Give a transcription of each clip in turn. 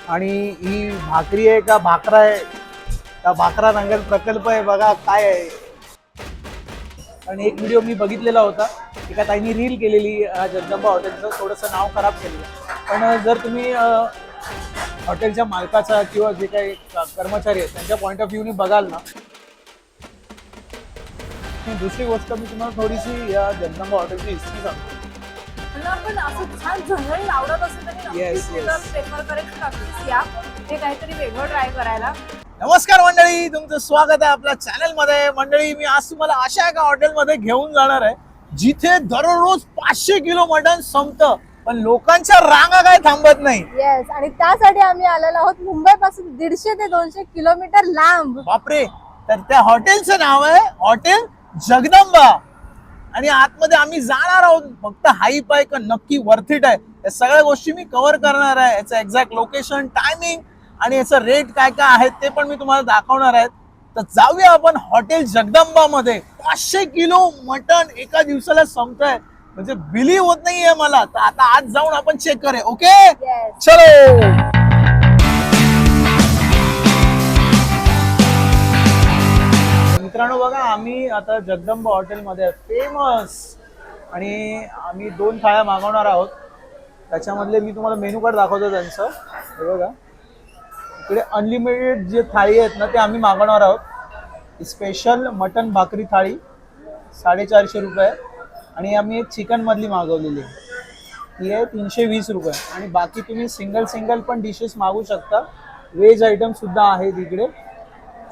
आणि ही भाकरी आहे का भाकरा आहे का भाकरा नांगल प्रकल्प आहे बघा काय आहे. आणि एक व्हिडिओ मी बघितलेला होता, एका ताईंनी रील केलेली जगदंबा हॉटेलचं, थोडंसं नाव खराब केलेलं. पण जर तुम्ही हॉटेलच्या मालकाचा किंवा जे काही कर्मचारी आहेत त्यांच्या पॉईंट ऑफ व्ह्यूने बघाल ना. दुसरी गोष्ट मी तुम्हाला थोडीशी या जगदंबा हॉटेलची हिस्ट्री सांगतो. मला पण असं छान झणझणीत आवडत असेल तरी Yes, नक्कीच yes. प्रेफर करेल की नक्कीच या हे काहीतरी वेगळं ट्राय करायला. नमस्कार मंडळी, तुमचं स्वागत आहे आपल्या चॅनल मध्ये. मंडळी, मी आज तुम्हाला अशा एका हॉटेलमध्ये घेऊन जाणार आहे जिथे दररोज 500 किलो मटण संपतं, पण लोकांच्या रांगा काय थांबत नाही. येस, आणि त्यासाठी आम्ही आलेलो आहोत मुंबई पासून 150 ते 200 किलोमीटर लांब. बापरे. तर त्या हॉटेलचं नाव आहे हॉटेल जगदंबा. आणि आतमध्ये आम्ही जाणार आहोत. फक्त हाईप आहे का नक्की वर्थ इट आहे, या सगळ्या गोष्टी मी कव्हर करणार आहे. याचं एक्झॅक्ट लोकेशन, टायमिंग आणि याचं रेट काय काय आहे ते पण मी तुम्हाला दाखवणार आहे. तर जाऊया आपण हॉटेल जगदंबा मध्ये. 500 किलो मटण एका दिवसाला संपतंय म्हणजे बिलीव्ह होत नाहीये मला. तर आता आज जाऊन आपण चेक करूया. Okay, Yes. चलो. मित्रांनो बघा, आम्ही आता जगदंबा हॉटेलमध्ये फेमस, आणि आम्ही 2 थाळ्या मागवणार आहोत. त्याच्यामधले मी तुम्हाला मेनू कार्ड दाखवतो त्यांचं. हे बघा, इकडे अनलिमिटेड जे थाळी आहेत ना ते आम्ही मागवणार आहोत. स्पेशल मटन भाकरी थाळी 450 रुपये, आणि आम्ही एक चिकन मधली मागवलेली आहे, ती आहे 320 रुपये. आणि बाकी तुम्ही सिंगल पण डिशेस मागू शकता. व्हेज आयटम सुद्धा आहेत इकडे.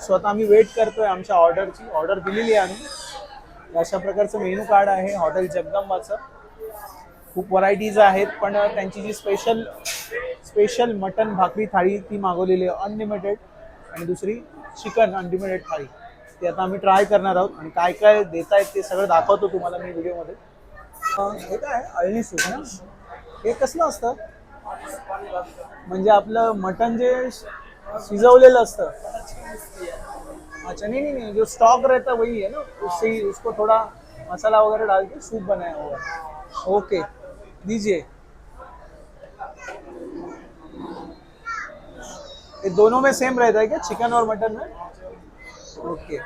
सो आता आम्ही वेट करतोय आमच्या ऑर्डरची. ऑर्डर दिलेली आहे आम्ही. अशा प्रकारचं मेनू कार्ड आहे हॉटेल जगदंबाचं. खूप व्हरायटीज आहेत, पण त्यांची जी स्पेशल मटन भाकरी थाळी ती मागवलेली आहे अनलिमिटेड, आणि दुसरी चिकन अनलिमिटेड थाळी ती आता आम्ही ट्राय करणार आहोत. आणि काय काय देत आहेत ते सगळं दाखवतो तुम्हाला मी व्हिडिओमध्ये. हे काय अळणी सूप ना, हे कसलं असतं? म्हणजे आपलं मटन जे शिजवलेलं असतं. अच्छा, नहीं, जो स्टॉक रहता है वही है ना, उससे ही उसको थोड़ा मसाला वगैरह डाल के सूप बनाया हुआ है. ओके, दीजिए. ये दोनों में सेम रहता है क्या, चिकन और मटन में? ओके.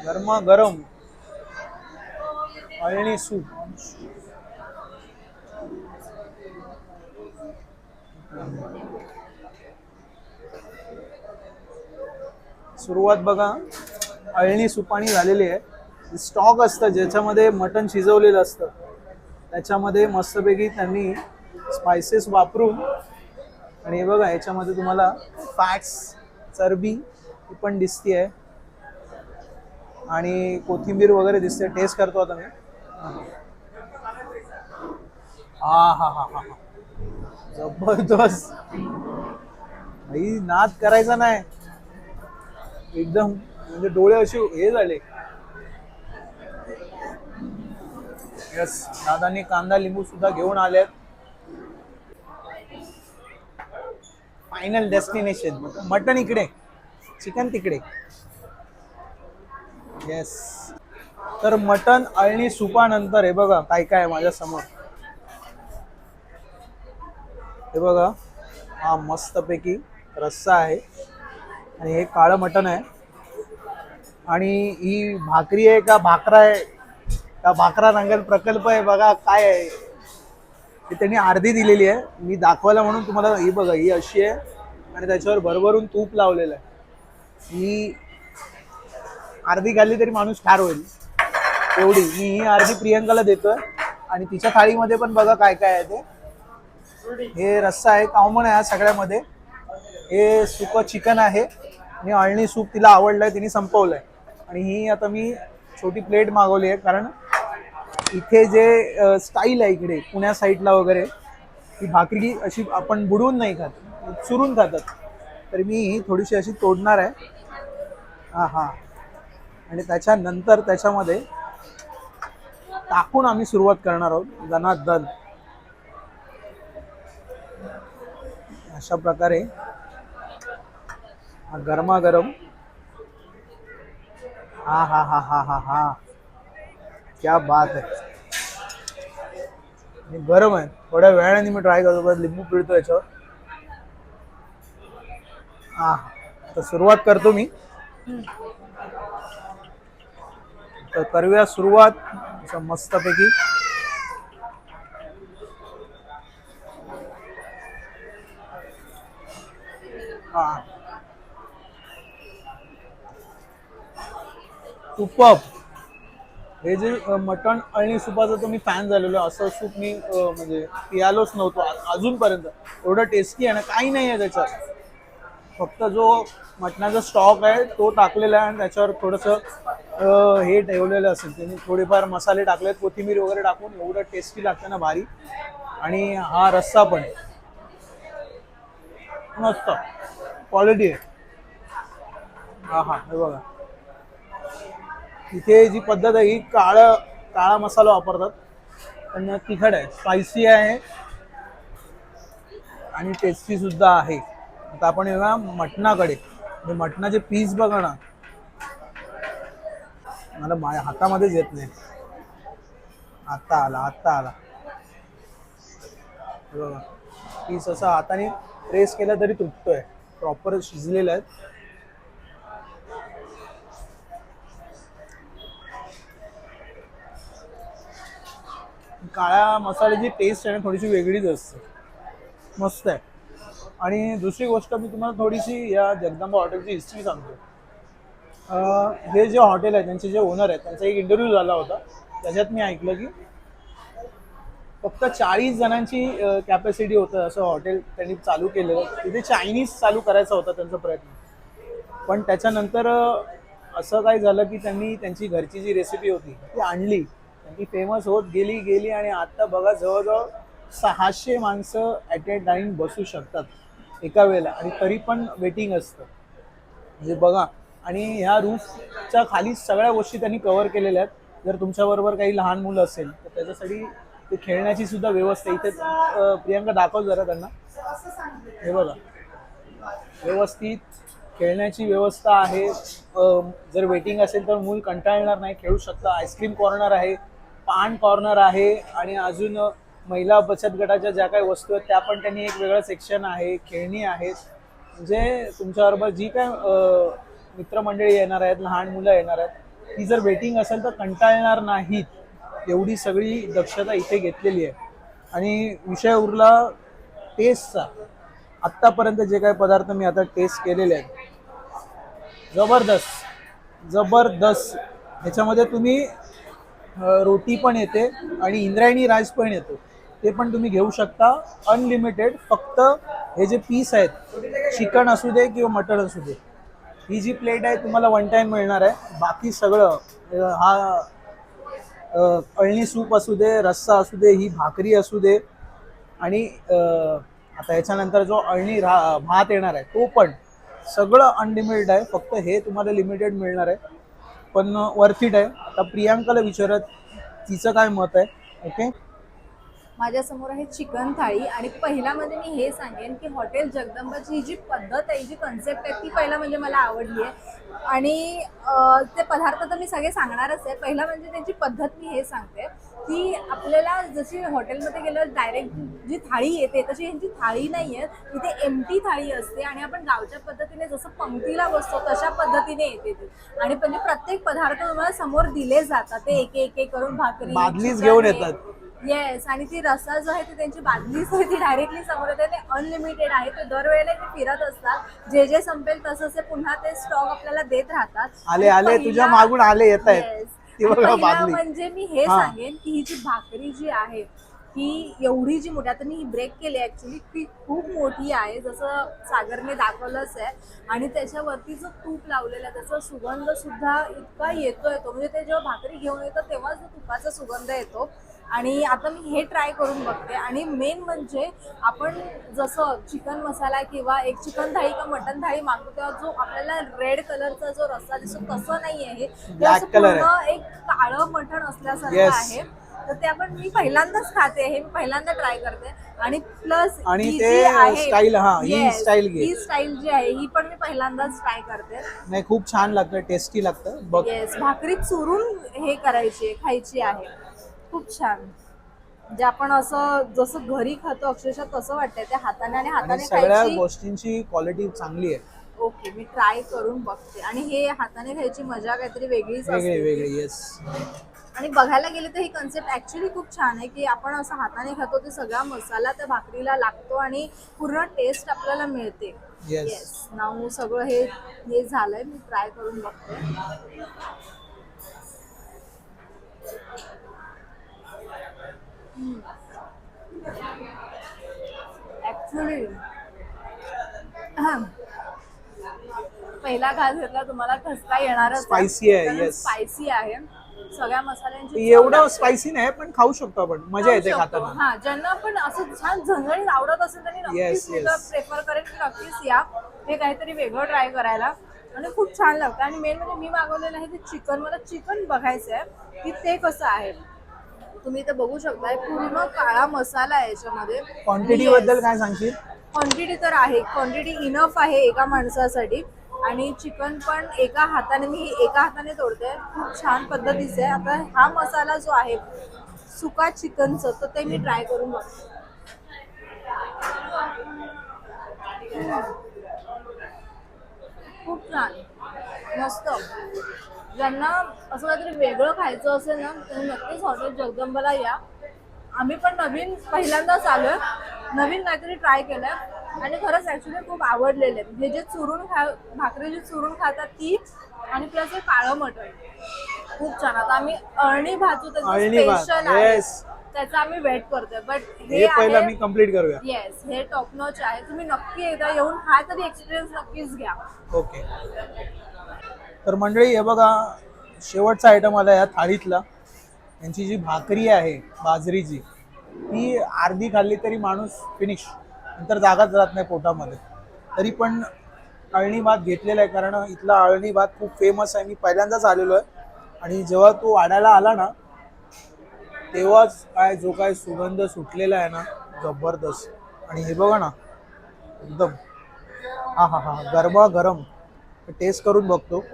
गरमा गरम अळणी सूप. सुरुवात बघा अळणी सुपाणी झालेली आहे. स्टॉक असतं ज्याच्यामध्ये मटण शिजवलेलं असतं, त्याच्यामध्ये मस्तपैकी त्यांनी स्पायसेस वापरून, आणि हे बघा याच्यामध्ये तुम्हाला फॅट्स, चरबी ही पण दिसते आहे, आणि कोथिंबीर वगैरे दिसते. टेस्ट करतो आता मी. हा हा हा हा, जबरदस्त भाई, नाद करायचा नाही एकदम. म्हणजे डोळे असे हे झाले. यस, दादांनी कांदा लिंबू सुद्धा घेऊन आलेत. फायनल डेस्टिनेशन मटन इकडे, चिकन तिकडे. येस. तर मटन अळणी सुपानंतर हे बघा काय काय आहे माझ्या समोर. हे बघा, हा मस्तपैकी रस्सा आहे, आणि हे काळं मटण आहे. आणि ही भाकरी आहे का भाकरा आहे का भाकरा नांगल प्रकल्प आहे बघा काय आहे. ती त्यांनी अर्धी दिलेली आहे मी दाखवायला म्हणून तुम्हाला. ही बघा, ही अशी आहे, आणि त्याच्यावर भरभरून तूप लावलेलं आहे. ही अर्धी खाल्ली तरी माणूस ठार होईल एवढी. मी ही अर्धी प्रियंकाला देतोय. आणि तिच्या थाळीमध्ये पण बघा काय काय आहे ते. हे रस्सा आहे, कॉमन आहे या सगळ्यामध्ये. हे सुकं चिकन आहे, आणि अळणी सूप तिला आवडलंय, तिने संपवलंय. आणि ही आता मी छोटी प्लेट मागवली आहे, कारण इथे जे स्टाईल आहे इकडे पुण्या साईडला वगैरे, ही भाकरी अशी आपण बुडवून नाही खात, चुरून खातात. तर मी ही थोडीशी अशी तोडणार आहे. हा हा, आणि त्याच्यानंतर त्याच्यामध्ये टाकून आम्ही सुरुवात करणार आहोत दणादण. अशा प्रकारे हा गरमागरम. हा हा हा हा हा हा, क्या बात है. आणि गरम आहे. थोड्या वेळाने मी ट्राय करतो, परत लिंबू पिळतो याच्यावर. हा, तर सुरुवात करतो मी. तर करूया सुरुवात असं मस्तपैकी. हा, सुपर्ब. हे जे मटण अळणी सुपाचं तर मी फॅन झालेलो आहे. असं सूप मी म्हणजे पियालोच नव्हतो अजूनपर्यंत. एवढं टेस्टी आहे ना, काही नाही आहे त्याच्यात. फक्त जो मटणाचा स्टॉक आहे तो टाकलेला आहे आणि त्याच्यावर थोडंसं हे ठेवलेलं असेल त्यांनी, थोडेफार मसाले टाकलेत, कोथिंबीर वगैरे टाकून. एवढं टेस्टी लागतं ना, भारी. आणि हा रस्सा पण मस्त क्वालिटी आहे. हा हा, हे बघा. इथे जी पद्धत आहे ही काळा मसाला वापरतात. पण तिखट आहे, स्पायसी आहे आणि टेस्टी सुद्धा आहे. आता आपण येऊया मटणाकडे. म्हणजे मटणाचे पीस बघा ना, मला माझ्या हातामध्येच येत नाही. आता आला हे बघा. पीस असा हाताने प्रेस केला तरी तुटतोय. प्रॉपर शिजलेला आहे. काळ्या मसाल्याची टेस्ट आहे ना, थोडीशी वेगळीच असते. मस्त आहे. आणि दुसरी गोष्ट मी तुम्हाला थोडीशी या जगदंबा हॉटेलची हिस्ट्री सांगतो. हे जे हॉटेल आहे त्यांचे जे ओनर आहेत त्यांचा एक इंटरव्ह्यू झाला होता. त्याच्यात मी ऐकलं की फक्त 40 जणांची कॅपॅसिटी होतं असं हॉटेल त्यांनी चालू केलेलं. तिथे चायनीज चालू करायचा होता त्यांचा प्रयत्न. पण त्याच्यानंतर असं काय झालं की त्यांनी त्यांची घरची जी रेसिपी होती ती आणली. ती फेमस होत गेली गेली आणि आता बघा जवळजवळ 600 माणसं ॲट ए टाइम बसू शकतात एका वेळेला. आणि तरी पण वेटिंग असतं. म्हणजे बघा. आणि ह्या रूफच्या खाली सगळ्या गोष्टी त्यांनी कव्हर केलेल्या आहेत. जर तुमच्याबरोबर काही लहान मुलं असेल तर त्याच्यासाठी ते खेळण्याची सुद्धा व्यवस्था इथे. प्रियांका दाखव जरा त्यांना. हे बघा, व्यवस्थित खेळण्याची व्यवस्था आहे. जर वेटिंग असेल तर मूल कंटाळणार नाही, खेळू शकता. आईस्क्रीम कॉर्नर आहे, पान कॉर्नर आहे आणि अजून महिला बचत गटाच्या ज्या काही वस्तू आहेत त्या पण त्यांनी एक वेगळं सेक्शन आहे. खेळणी आहेत. म्हणजे तुमच्याबरोबर जी काय मित्रमंडळी येणार आहेत, लहान मुलं येणार आहेत, ती जर वेटिंग असेल तर कंटाळणार नाहीत. एवढी सगळी दक्षता इथे घेतलेली आहे. आणि विषय उरला टेस्टचा. आत्तापर्यंत जे काही पदार्थ मी आता टेस्ट केलेले आहेत, जबरदस्त जबरदस्त. ह्याच्यामध्ये तुम्ही रोटी पण येते आणि इंद्रायणी राईस पण येतो. ते पण तुम्ही घेऊ शकता अनलिमिटेड. फक्त हे जे पीस आहेत, चिकन असू दे किंवा मटण असू दे, ही जी प्लेट आहे तुम्हाला वन टाइम मिळणार आहे. बाकी सगळं हा अळणी सूप असू दे, रस्सा असू दे, ही भाकरी असू दे आणि आता याच्यानंतर जो अळणी भात येणार आहे तो पण सगळं अनलिमिटेड आहे. फक्त हे तुम्हाला लिमिटेड मिळणार आहे. पण वर्थ इट आहे. आता प्रियांकाला विचारत तिचं काय मत आहे. ओके. माझ्या समोर आहे चिकन थाळी. आणि पहिला म्हणजे मी हे सांगेन की हॉटेल जगदंबाची ही जी पद्धत आहे, जी कन्सेप्ट आहे, ती पहिला म्हणजे मला आवडली आहे. आणि ते पदार्थ तर मी सगळे सांगणारच आहे. पहिला म्हणजे त्यांची पद्धत मी हे सांगते की आपल्याला जशी हॉटेलमध्ये गेल्यावर डायरेक्ट जी थाळी येते तशी यांची थाळी नाही आहे. तिथे एम्प्टी थाळी असते आणि आपण गावच्या पद्धतीने जसं पंक्तीला बसतो तशा पद्धतीने येते ती. आणि म्हणजे प्रत्येक पदार्थ तुम्हाला समोर दिले जातात. ते एक एक करून भाकरी बादलीच घेऊन येतात. येस. आणि ती रस्सा जो आहे ती त्यांची बादलीच आहे, ती डायरेक्टली समोर येते. ते अनलिमिटेड आहे. ते दरवेळेला ते फिरत असतात. जे जे संपेल तसं ते पुन्हा ते स्टॉक आपल्याला देत राहतात. आले तुझ्या मागून आले येत आहेत. Yes. ती बघा पहिला बादली. म्हणजे मी हे सांगेन की ही जी भाकरी जी आहे ही एवढी जी मोठी, आता मी ही ब्रेक केली ऍक्च्युली, ती खूप मोठी आहे जसं सागरने दाखवलंच आहे. आणि त्याच्यावरती जो तूप लावलेला आहे त्याचा सुगंध सुद्धा इतका येतोय. तो म्हणजे ते जेव्हा भाकरी घेऊन येतं तेव्हाच जो तुपाचा सुगंध येतो. आणि आता मी हे ट्राय करून बघते. आणि मेन म्हणजे आपण जसं चिकन मसाला किंवा एक चिकन थाळी किंवा मटन थाळी मागतो तेव्हा जो आपल्याला रेड कलरचा जो रस्सा दिसतो तसं नाही आहे. Black color आहे. एक काळं मटण असल्यासारखं Yes. आहे. तर ते मी पहिल्यांदाच खाते, हे मी पहिल्यांदा ट्राय करते. आणि प्लस आणि ते स्टाईल, ही स्टाईल घे. ही स्टाईल जी आहे ही पण मी पहिल्यांदाच ट्राय करते. नाही, खूप छान लागतं, टेस्टी लागतं बघ. येस. भाकरी चुरून हे करायची, खायची आहे. खूप छान. म्हणजे आपण असं जसं घरी खातो अक्षरशः तसं वाटतंय त्या हाताने आणि आणि हाताने सगळ्या खायची. गोष्टींची क्वालिटी चांगली आहे. ओके, मी ट्राय करून बघते. आणि हे हाताने खायची मजा काहीतरी वेगळीच वेगळी असते. वेगळी येस. आणि बघायला गेले तर ही कन्सेप्ट ऍक्च्युली खूप छान आहे की आपण असं हाताने खातो ते सगळा मसाला त्या भाकरीला लागतो आणि पूर्ण टेस्ट आपल्याला मिळते. Yes. येस, नाऊ सगळं हे हे झालंय, मी ट्राय करून बघते. ऍक्च्युली पहिला घास घेतला तुम्हाला ठसका येणारच. Spicy आहे, yes. स्पायसी आहे, सगळ्या मसाल्यांची चव एवढं लागते. स्पायसी नाही पण खाऊ शकतो आपण, मजा येते खाऊ शकतो. खाताना. हा, ज्यांना पण असं छान झणझणीत आवडत असेल त्यांनी Yes, नक्कीच yes. प्रेफर करेन की नक्कीच या हे काहीतरी वेगळं ट्राय करायला. आणि खूप छान लागतं. आणि मेन म्हणजे मी मागवलेलं आहे ते चिकन, मला चिकन बघायचं आहे की ते कसं आहे. तुम्ही इथे बघू शकताय पूर्ण काळा मसाला आहे याच्यामध्ये. क्वांटिटी बद्दल काय सांगशील? क्वांटिटी तर आहे, क्वांटिटी इनफ आहे एका माणसासाठी. आणि चिकन पण मी एका हाताने तोडते, खूप छान पद्धतीचे आहे. आता हा मसाला जो आहे सुका चिकनचं, तर ते मी ट्राय करून बघते. खूप छान, मस्त. ज्यांना असं काहीतरी वेगळं खायचं असेल ना, त्यांनी नक्कीच हॉटेल जगदंबाला या. आम्ही पण पहिल्यांदाच आलोय, नवीन काहीतरी ट्राय केलंय आणि खरंच ऍक्च्युली खूप आवडलेले. हे जे भाकरी जी चुरून खातात ती, आणि प्लस हे काळं मटण खूप छान. आता आम्ही अळणी भात जो अळणी भात, स्पेशल आहे yes. त्याचा आम्ही वेट करतोय. बट हे पहिला मी कम्प्लीट करूया. येस, हे टॉप नॉच आहे. तुम्ही नक्की एकदा येऊन हा तरी एक्सपिरियन्स नक्कीच घ्या. ओके. तर मंडळी हे बघा, शेवटचा आयटम आला या थाळीतला. यांची जी भाकरी आहे बाजरीची, ती अर्धी खाल्ली तरी माणूस फिनिश, नंतर जागाच राहत नाही पोटामध्ये. तरी पण अळणी भात घेतलेला आहे, कारण इथला अळणी भात खूप फेमस आहे. मी पहिल्यांदाच आलेलो आहे आणि जेव्हा तो वाढायला आला ना, तेव्हाच जो काय सुगंध सुटलेला आहे ना, जबरदस्त. आणि हे बघा ना, एकदम हा हा हा गरमा गरम. टेस्ट करून बघतो.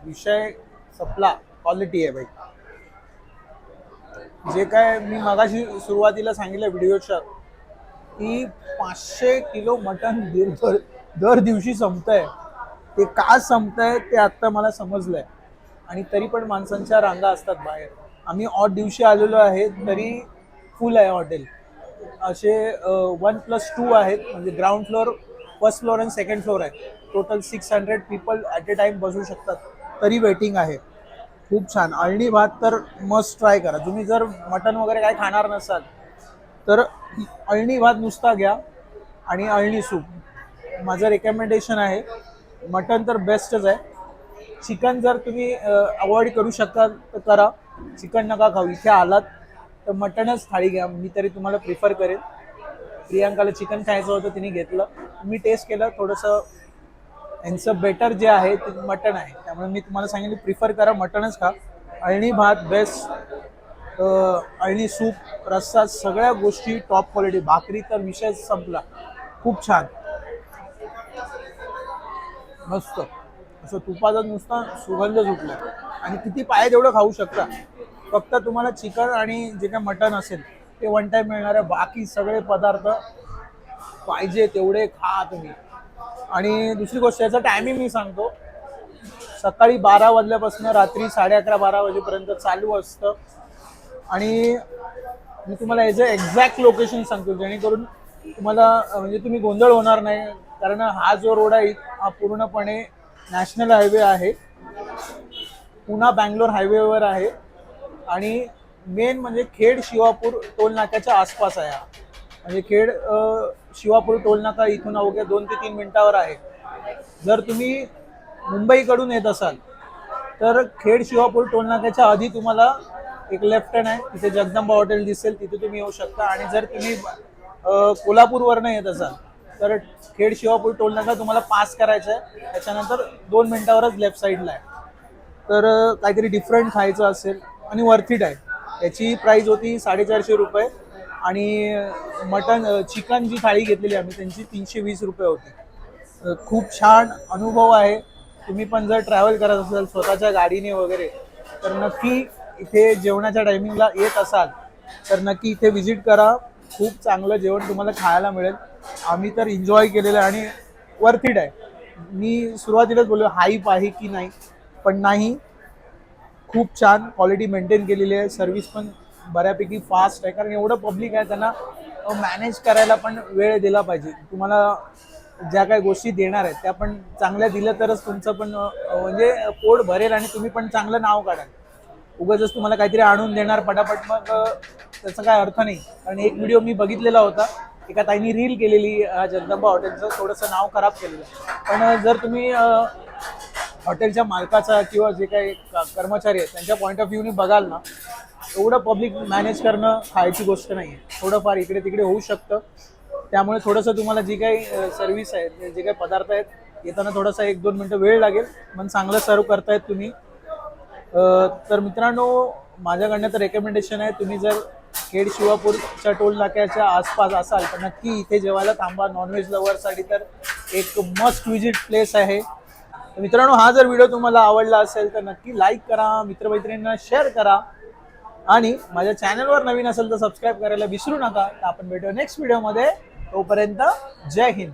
विषय सपला, क्वालिटी आहे भाई. जे काय मी मगाशी सुरुवातीला सांगितलं व्हिडिओच्या, की 500 किलो मटण दर दिवशी संपतंय. ते का संपतंय ते आत्ता मला समजलंय. आणि तरी पण माणसांच्या रांगा असतात बाहेर. आम्ही ऑड दिवशी आलेलो आहे तरी फुल आहे हॉटेल. असे 1+2 आहेत, म्हणजे ग्राउंड फ्लोअर, फर्स्ट फ्लोअर आणि सेकंड फ्लोअर आहे. Total 600 people at a time बसू शकतात, तरी वेटिंग आहे. खूप छान. अळणी भात तर मस्ट ट्राय करा. तुम्ही जर मटन वगैरे काय खाणार नसाल तर अळणी भात नुसता घ्या आणि अळणी सूप माझं रेकमेंडेशन आहे. मटन तर बेस्टच आहे. चिकन जर तुम्ही अवॉइड करू शकता तर करा, चिकन नका खाऊ. इथे आलात तर मटनच थाळी घ्या, मी तरी तुम्हाला प्रिफर करेन. प्रियांकाला चिकन खायचं होतं, तिने घेतलं. मी टेस्ट केलं, थोडंसं यांचं बेटर जे आहे ते मटन आहे, त्यामुळे मी तुम्हाला सांगितलं प्रिफर करा, मटनच खा. अळणी भात बेस्ट, अळणी सूप, रस्सा, सगळ्या गोष्टी टॉप क्वालिटी. भाकरी तर विषय संपला. खूप छान, मस्त. असं तुपाचा नुसता सुगंध सुटला. आणि किती पाहिजे तेवढं खाऊ शकता. फक्त तुम्हाला चिकन आणि जे काय मटन असेल ते वन टाइम मिळणार आहे. बाकी सगळे पदार्थ पाहिजे तेवढे खा तुम्ही. आणि दुसरी गोष्ट, याचा टायमिंग मी सांगतो. सकाळी 12 वाजल्यापासून रात्री 11:30-12 वाजेपर्यंत चालू असतं. आणि मी तुम्हाला याचं एक्झॅक्ट लोकेशन सांगतो, जेणेकरून तुम्हाला म्हणजे तुम्ही गोंधळ होणार नाही. कारण हा जो रोड आहे हा पूर्णपणे नॅशनल हायवे आहे, पुणा बँगलोर हायवेवर आहे. आणि मेन म्हणजे खेड शिवापूर टोल नाक्याच्या आसपास आहे हा. म्हणजे खेड शिवापूर टोल नाका इथून अवघ्या 2 ते 3 मिनिटावर आहे. जर तुम्ही मुंबईकडून येत असाल तर खेड शिवापूर टोल नाक्याच्या आधी तुम्हाला एक लेफ्ट हँड आहे, तिथे जगदंबा हॉटेल दिसेल, तिथे तुम्ही येऊ शकता. आणि जर तुम्ही कोल्हापूरवरनं येत असाल तर खेड शिवापूर टोल नाका तुम्हाला पास करायचं आहे, त्याच्यानंतर 2 मिनिटावरच लेफ्ट साईडला आहे. तर काहीतरी डिफरंट खायचं असेल आणि वर्थ इट आहे. याची प्राईस होती 450 रुपये. आणि चिकन जी थाळी घेतलेली आम्ही त्यांची 320 रुपये होती. खूप छान अनुभव आहे. तुम्ही पण जर ट्रॅव्हल करत असाल स्वतःच्या गाडीने वगैरे तर नक्की इथे जेवणाच्या टायमिंगला येत असाल तर नक्की इथे व्हिजिट करा. खूप चांगलं जेवण तुम्हाला खायला मिळेल. आम्ही तर एन्जॉय केलेलं आहे आणि वर्थ इट आहे. मी सुरुवातीलाच बोललो हाईप आहे की नाही, पण नाही. खूप छान क्वालिटी मेंटेन केलेली आहे. सर्व्हिस पण बऱ्यापैकी फास्ट आहे, कारण एवढं पब्लिक आहे त्यांना मॅनेज करायला पण वेळ दिला पाहिजे. तुम्हाला ज्या काही गोष्टी देणार आहेत त्या पण चांगल्या दिल्या तरच तुमचं पण म्हणजे पोट भरेल आणि तुम्ही पण चांगलं नाव काढाल. उगाचच तुम्हाला काहीतरी आणून देणार पटापट, मग त्याचा काय अर्थ नाही. कारण एक व्हिडिओ मी बघितलेला होता, एका ताईंनी रील केलेली जगदंबा हॉटेलचं, थोडंसं नाव खराब केलेलं. पण जर तुम्ही हॉटेलच्या मालकाचा किंवा जे काही कर्मचारी आहेत त्यांच्या पॉईंट ऑफ व्ह्यूने बघाल ना, एवढं पब्लिक मॅनेज करणं खायची गोष्ट नाही आहे. थोडंफार इकडे तिकडे होऊ शकतं. त्यामुळे थोडंसं तुम्हाला जी काही सर्व्हिस आहे, जे काही पदार्थ आहेत, येताना थोडासा 1-2 मिनटं वेळ लागेल, पण चांगलं सर्व करतायत तुम्ही. तर मित्रांनो, माझ्याकडनं तर रेकमेंडेशन आहे, तुम्ही जर खेड शिवापूरच्या टोल नाक्याच्या आसपास असाल तर नक्की इथे जेवायला थांबा. नॉनव्हेज लव्हरसाठी तर एक मस्ट विजिट प्लेस आहे. तर मित्रांनो, हा जर व्हिडिओ तुम्हाला आवडला असेल तर नक्की लाईक करा, मित्रमैत्रिणींना शेअर करा आणि माझ्या चॅनलवर नवीन असेल तर सबस्क्राईब करायला विसरू नका. तर आपण भेटूया नेक्स्ट व्हिडिओमध्ये. तोपर्यंत जय हिंद.